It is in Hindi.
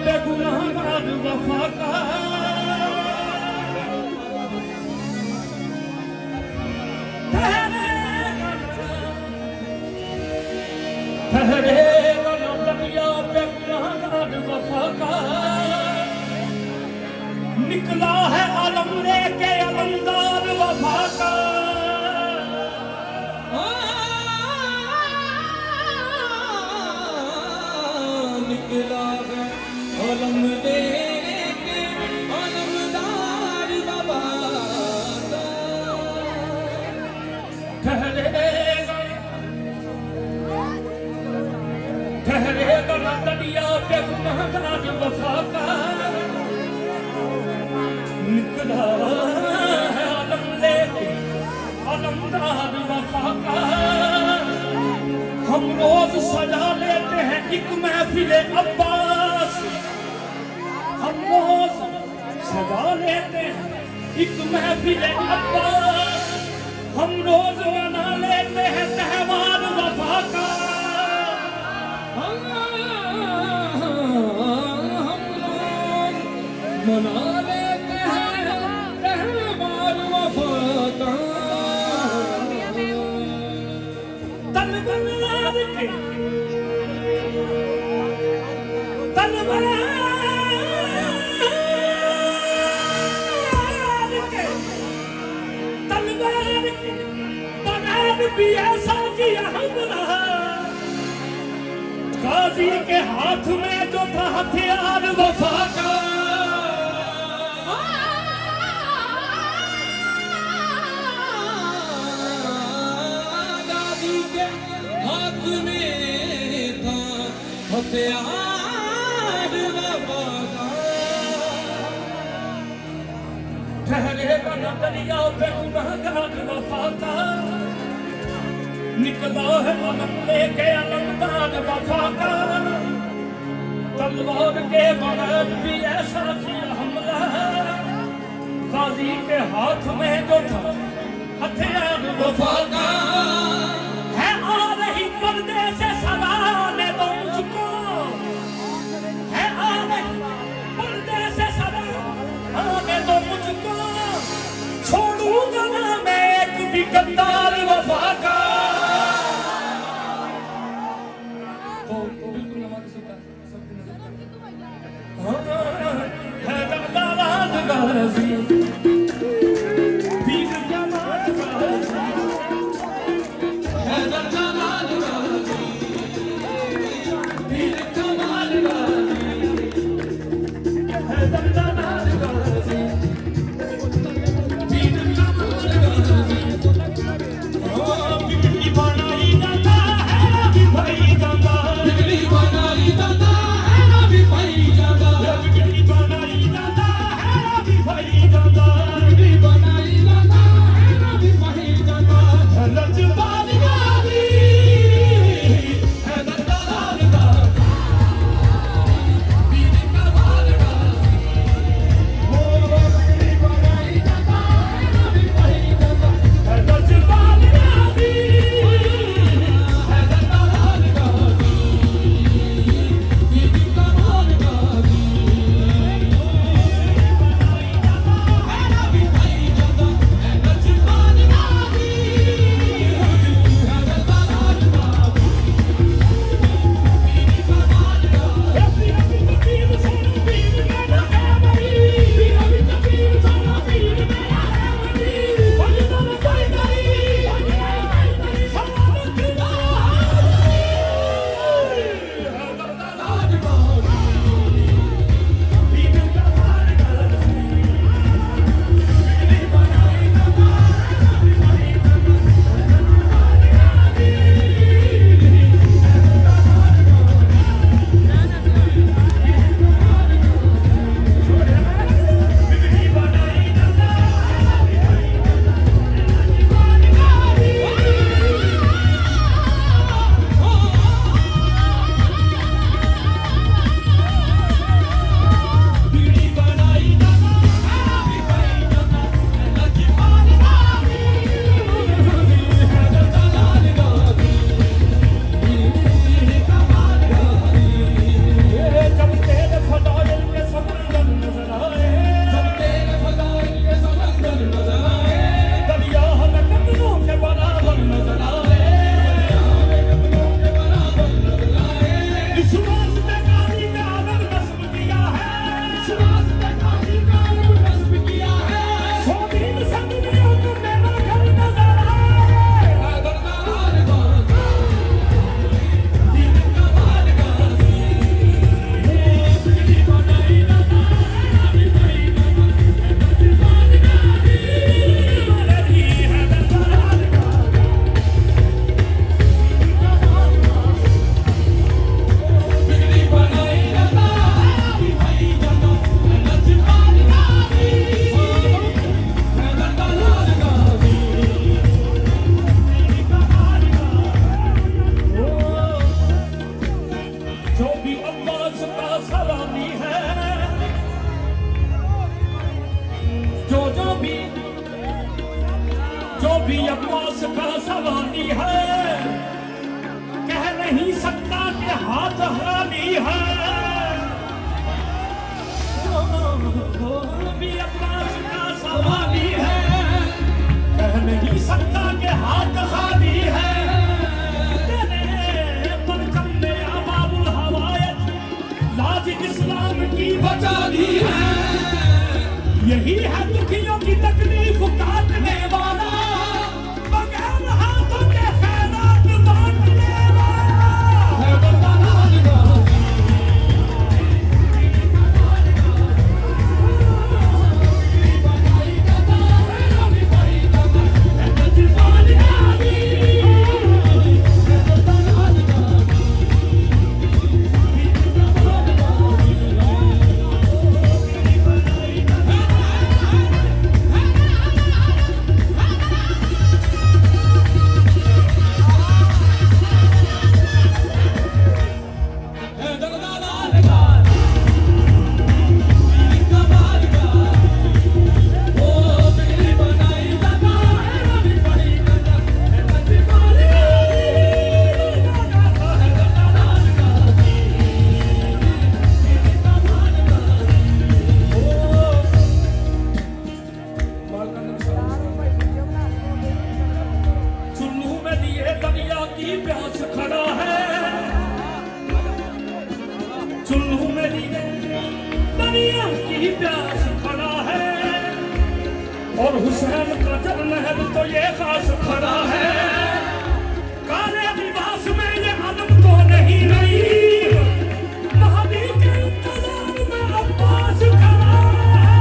बेगुनाहगार वफा का ठहरेगा न दुनिया बेगुनाहगार वफा का निकला है आलम लेके अलमदार वफा का निकला है आलम लेके अलमदार वफा का ठहरेगा न दुनिया बेगुनाहगार वफा का निकला है आलम लेके अलमदार वफा का हम रोज सजा लेते हैं एक महफिले अब्बास हम रोज सजा लेते हैं एक महफिले अब्बास हम रोज मना लेते हैं त्योहार वफा का हम रोज मना लेते हैं त्योहार वफा का तलवार के बगैर भी ऐसा किया हमला गाजी के हाथ में जो था हथियार वफा का गाजी के हाथ में था हथियार वफा का ठहरेगा न दरिया बेगुनाहगार वफा का निकला है आलम लेके अलमदार वफा का तलवार के बगैर भी ऐसा किया हमला गाजी के हाथ में जो था हथियार वफा का है आ रही पर्दे से सवाने दो मुझको है आ रही पर्दे से सवाने दो मुझको छोड़ूंगा ना मैं एक भी गद्दार वफा का भी अब्बास का सवाली है, कह नहीं सकता कि हाथ खाली है। वो भी अब्बास का सवाली है, कह नहीं सकता कि हाथ खाली है। तेरे परचम में अबाबुल हवायत लाज इस्लाम की बचा दी है। यही है दुखियों की तकलीफ काटने वाला, बगैर हाथों के खैरात बांटने चुल्लू में लिए दरिया की प्यास खड़ा है, और हुसैन का जब महल तो ये खास खड़ा है। काले लिबास में ये आदम तो नहीं महादी के इंतजार में अब्बास खड़ा है।